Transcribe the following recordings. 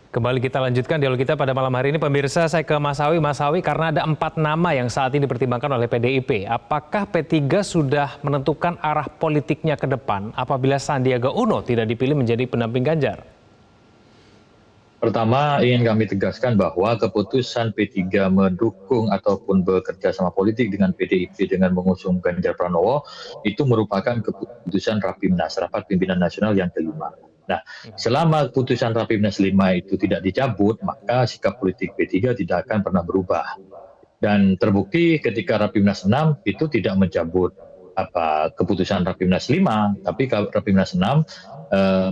Kembali kita lanjutkan dialog kita pada malam hari ini. Pemirsa, saya ke Mas Awi. Mas Awi, karena ada 4 nama yang saat ini dipertimbangkan oleh PDIP. Apakah P3 sudah menentukan arah politiknya ke depan apabila Sandiaga Uno tidak dipilih menjadi pendamping Ganjar? Pertama, ingin kami tegaskan bahwa keputusan P3 mendukung ataupun bekerja sama politik dengan PDIP dengan mengusung Ganjar Pranowo itu merupakan keputusan Rapimnas, Rapat Pimpinan Nasional yang kelima. Nah, selama putusan Rapimnas 5 itu tidak dicabut, maka sikap politik P3 tidak akan pernah berubah. Dan terbukti ketika Rapimnas 6 itu tidak mencabut keputusan Rapimnas 5, tapi Rapimnas 6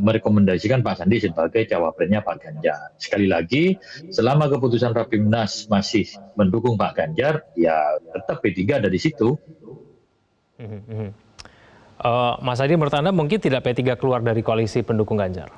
merekomendasikan Pak Sandi sebagai cawapresnya Pak Ganjar. Sekali lagi, selama keputusan Rapimnas masih mendukung Pak Ganjar, ya tetap P3 ada di situ. Mas Adi, menurut Anda mungkin tidak P3 keluar dari koalisi pendukung Ganjar?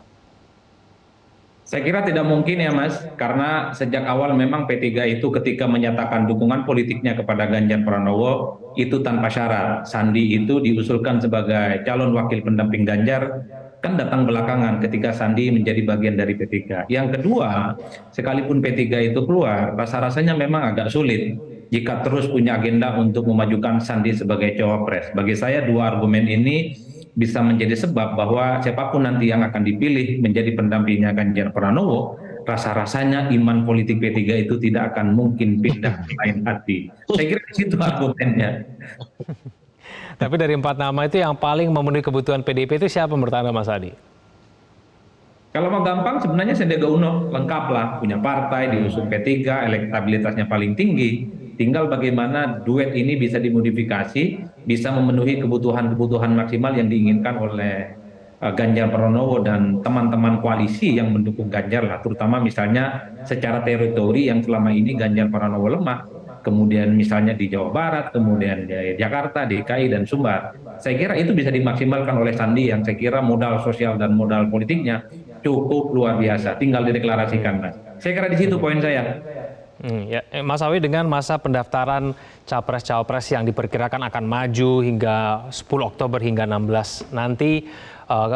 Saya kira tidak mungkin ya Mas, karena sejak awal memang P3 itu ketika menyatakan dukungan politiknya kepada Ganjar Pranowo itu tanpa syarat. Sandi itu diusulkan sebagai calon wakil pendamping Ganjar, kan datang belakangan ketika Sandi menjadi bagian dari P3. Yang kedua, sekalipun P3 itu keluar, rasa-rasanya memang agak sulit jika terus punya agenda untuk memajukan Sandi sebagai cawapres. Bagi saya dua argumen ini bisa menjadi sebab bahwa siapapun nanti yang akan dipilih menjadi pendampingnya Ganjar Pranowo, rasa-rasanya iman politik P3 itu tidak akan mungkin pindah ke lain hati. Saya kira di situ argumennya. Tapi dari 4 nama itu yang paling memenuhi kebutuhan PDIP itu siapa menurut Anda, Mas Adi? Kalau mau gampang sebenarnya Sandiaga Uno lengkap lah, punya partai, diusung P3, elektabilitasnya paling tinggi. Tinggal bagaimana duet ini bisa dimodifikasi, bisa memenuhi kebutuhan-kebutuhan maksimal yang diinginkan oleh Ganjar Pranowo dan teman-teman koalisi yang mendukung Ganjar lah, terutama misalnya secara teritori yang selama ini Ganjar Pranowo lemah, kemudian misalnya di Jawa Barat, kemudian di Jakarta, DKI, dan Sumbar. Saya kira itu bisa dimaksimalkan oleh Sandi yang saya kira modal sosial dan modal politiknya cukup luar biasa, tinggal dideklarasikan Mas. Saya kira di situ poin saya. Mas Awi, dengan masa pendaftaran capres-cawapres yang diperkirakan akan maju hingga 10 Oktober hingga 16 nanti,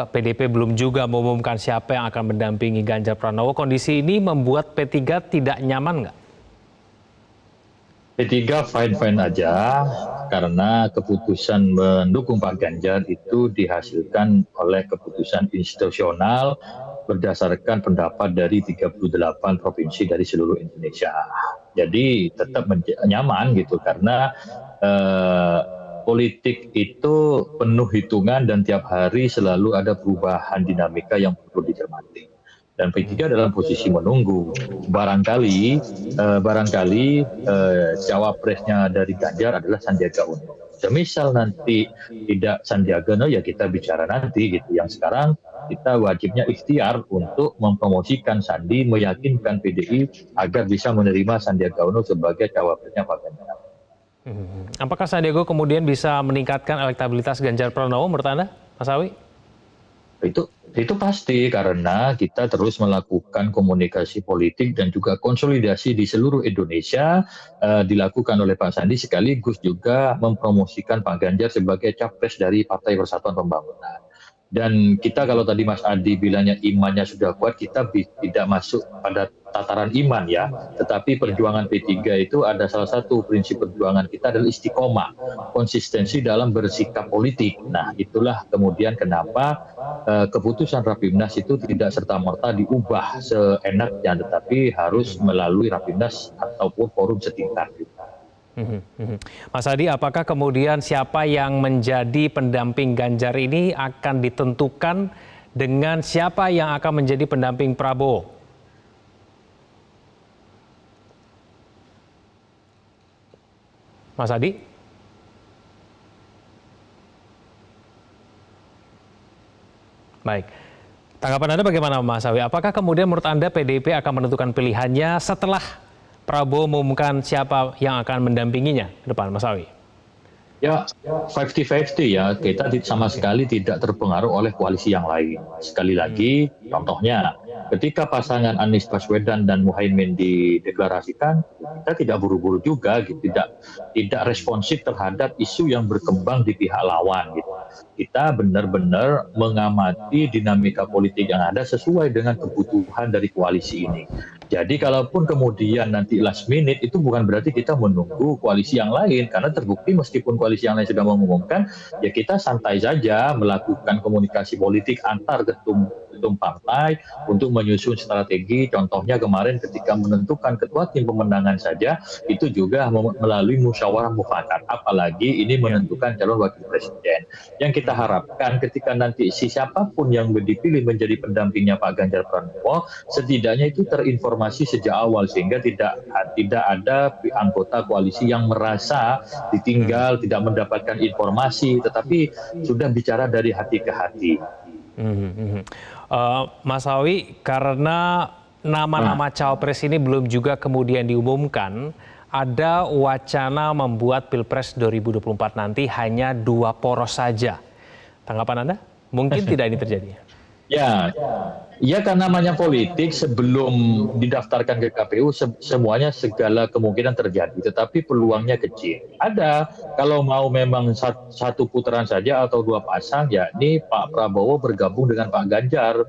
PDIP belum juga mengumumkan siapa yang akan mendampingi Ganjar Pranowo. Kondisi ini membuat P3 tidak nyaman nggak? P3 fine-fine aja karena keputusan mendukung Pak Ganjar itu dihasilkan oleh keputusan institusional berdasarkan pendapat dari 38 provinsi dari seluruh Indonesia. Jadi tetap nyaman gitu karena politik itu penuh hitungan dan tiap hari selalu ada perubahan dinamika yang perlu dicermati. Dan P3 dalam posisi menunggu. Barangkali cawapresnya dari Ganjar adalah Sandiaga Uno. Semisal nanti tidak Sandiaga Uno, ya kita bicara nanti gitu. Yang sekarang kita wajibnya ikhtiar untuk mempromosikan Sandi, meyakinkan PDI agar bisa menerima Sandiaga Uno sebagai cawapresnya Pak Ganjar. Apakah Sandiaga kemudian bisa meningkatkan elektabilitas Ganjar Pranowo menurut Anda, Mas Awi? Itu pasti karena kita terus melakukan komunikasi politik dan juga konsolidasi di seluruh Indonesia dilakukan oleh Pak Sandi sekaligus juga mempromosikan Pak Ganjar sebagai capres dari Partai Persatuan Pembangunan. Dan kita kalau tadi Mas Adi bilangnya imannya sudah kuat, kita tidak masuk pada tataran iman ya. Tetapi perjuangan P3 itu ada salah satu prinsip perjuangan kita adalah istiqomah, konsistensi dalam bersikap politik. Nah itulah kemudian kenapa keputusan Rapimnas itu tidak serta-merta diubah seenaknya, tetapi harus melalui Rapimnas ataupun forum setingkat. Mas Adi, apakah kemudian siapa yang menjadi pendamping Ganjar ini akan ditentukan dengan siapa yang akan menjadi pendamping Prabowo? Mas Adi? Baik. Tanggapan Anda bagaimana, Mas Awi? Apakah kemudian menurut Anda PDIP akan menentukan pilihannya setelah Prabowo mengumumkan siapa yang akan mendampinginya ke depan, Mas Awi? Ya, 50-50 ya, kita sama sekali tidak terpengaruh oleh koalisi yang lain. Sekali lagi, contohnya, ketika pasangan Anies Baswedan dan Muhaimin dideklarasikan, kita tidak buru-buru juga, gitu. Tidak responsif terhadap isu yang berkembang di pihak lawan. Gitu. Kita benar-benar mengamati dinamika politik yang ada sesuai dengan kebutuhan dari koalisi ini. Jadi kalaupun kemudian nanti last minute itu bukan berarti kita menunggu koalisi yang lain, karena terbukti meskipun koalisi yang lain sudah mengumumkan, ya kita santai saja melakukan komunikasi politik antar ketum partai untuk menyusun strategi. Contohnya kemarin ketika menentukan ketua tim pemenangan saja itu juga melalui musyawarah mufakat, apalagi ini menentukan calon wakil presiden. Yang kita harapkan ketika nanti siapapun yang dipilih menjadi pendampingnya Pak Ganjar Pranowo, setidaknya itu terinformasi sejak awal sehingga tidak ada anggota koalisi yang merasa ditinggal, tidak mendapatkan informasi, tetapi sudah bicara dari hati ke hati. Mas Awi, karena nama-nama cawapres ini belum juga kemudian diumumkan, ada wacana membuat Pilpres 2024 nanti hanya 2 poros saja. Tanggapan Anda? Mungkin tidak ini terjadi. Ya karena namanya politik, sebelum didaftarkan ke KPU semuanya segala kemungkinan terjadi, tetapi peluangnya kecil. Ada, kalau mau memang satu putaran saja atau 2 pasang, yakni Pak Prabowo bergabung dengan Pak Ganjar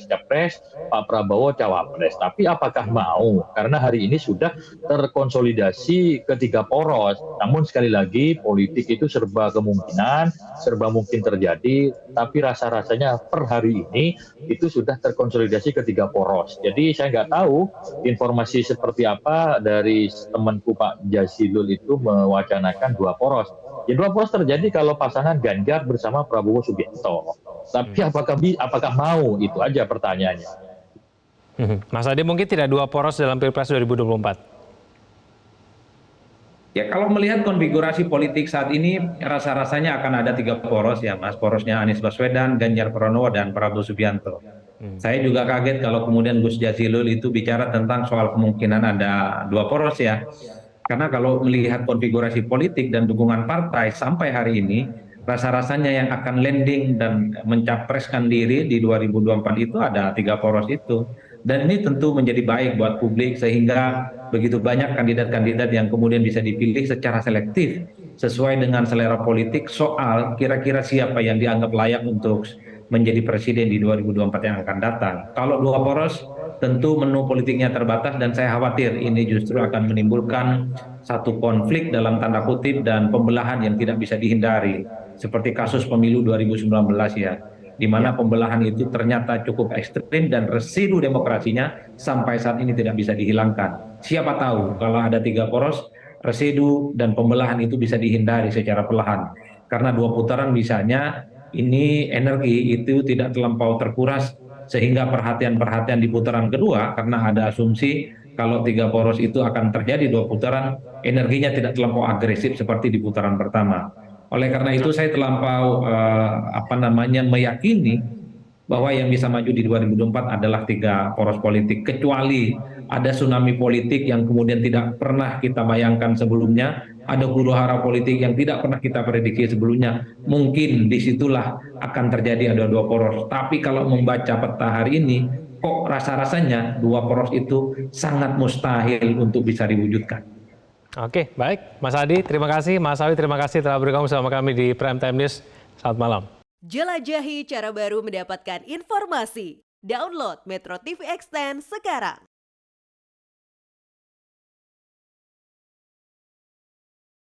Capres, Pak Prabowo Cawapres. Tapi apakah mau? Karena hari ini sudah terkonsolidasi ke 3 poros. Namun sekali lagi politik itu serba kemungkinan, serba mungkin terjadi, tapi rasa-rasanya per hari ini itu sudah terkonsolidasi ke 3 poros. Jadi saya nggak tahu informasi seperti apa dari temanku Pak Jazilul itu mewacanakan 2 poros. Ya 2 poros terjadi kalau pasangan Ganjar bersama Prabowo Subianto. Tapi apakah mau? Itu aja pertanyaannya. Mas Adi, mungkin tidak 2 poros dalam Pilpres 2024? Ya kalau melihat konfigurasi politik saat ini rasa-rasanya akan ada 3 poros ya Mas. Porosnya Anies Baswedan, Ganjar Pranowo, dan Prabowo Subianto. Saya juga kaget kalau kemudian Gus Jazilul itu bicara tentang soal kemungkinan ada 2 poros ya. Karena kalau melihat konfigurasi politik dan dukungan partai sampai hari ini, rasa-rasanya yang akan landing dan mencapreskan diri di 2024 itu ada 3 poros itu. Dan ini tentu menjadi baik buat publik sehingga begitu banyak kandidat-kandidat yang kemudian bisa dipilih secara selektif sesuai dengan selera politik soal kira-kira siapa yang dianggap layak untuk menjadi presiden di 2024 yang akan datang. Kalau 2 poros tentu menu politiknya terbatas dan saya khawatir ini justru akan menimbulkan satu konflik dalam tanda kutip dan pembelahan yang tidak bisa dihindari seperti kasus pemilu 2019 ya, di mana pembelahan itu ternyata cukup ekstrim dan residu demokrasinya sampai saat ini tidak bisa dihilangkan. Siapa tahu kalau ada 3 poros, residu dan pembelahan itu bisa dihindari secara perlahan. Karena 2 putaran misalnya ini energi itu tidak terlampau terkuras sehingga perhatian-perhatian di putaran kedua, karena ada asumsi kalau 3 poros itu akan terjadi 2 putaran, energinya tidak terlampau agresif seperti di putaran pertama. Oleh karena itu saya terlampau meyakini bahwa yang bisa maju di 2024 adalah 3 poros politik, kecuali ada tsunami politik yang kemudian tidak pernah kita bayangkan sebelumnya, ada huru-hara politik yang tidak pernah kita prediksi sebelumnya, mungkin disitulah akan terjadi ada 2 poros. Tapi kalau membaca peta hari ini, kok rasa-rasanya 2 poros itu sangat mustahil untuk bisa diwujudkan. Oke, baik. Mas Adi, terima kasih. Mas Awi, terima kasih telah bergabung bersama kami di Prime Time News. Selamat malam. Jelajahi cara baru mendapatkan informasi. Download Metro TV Extend sekarang.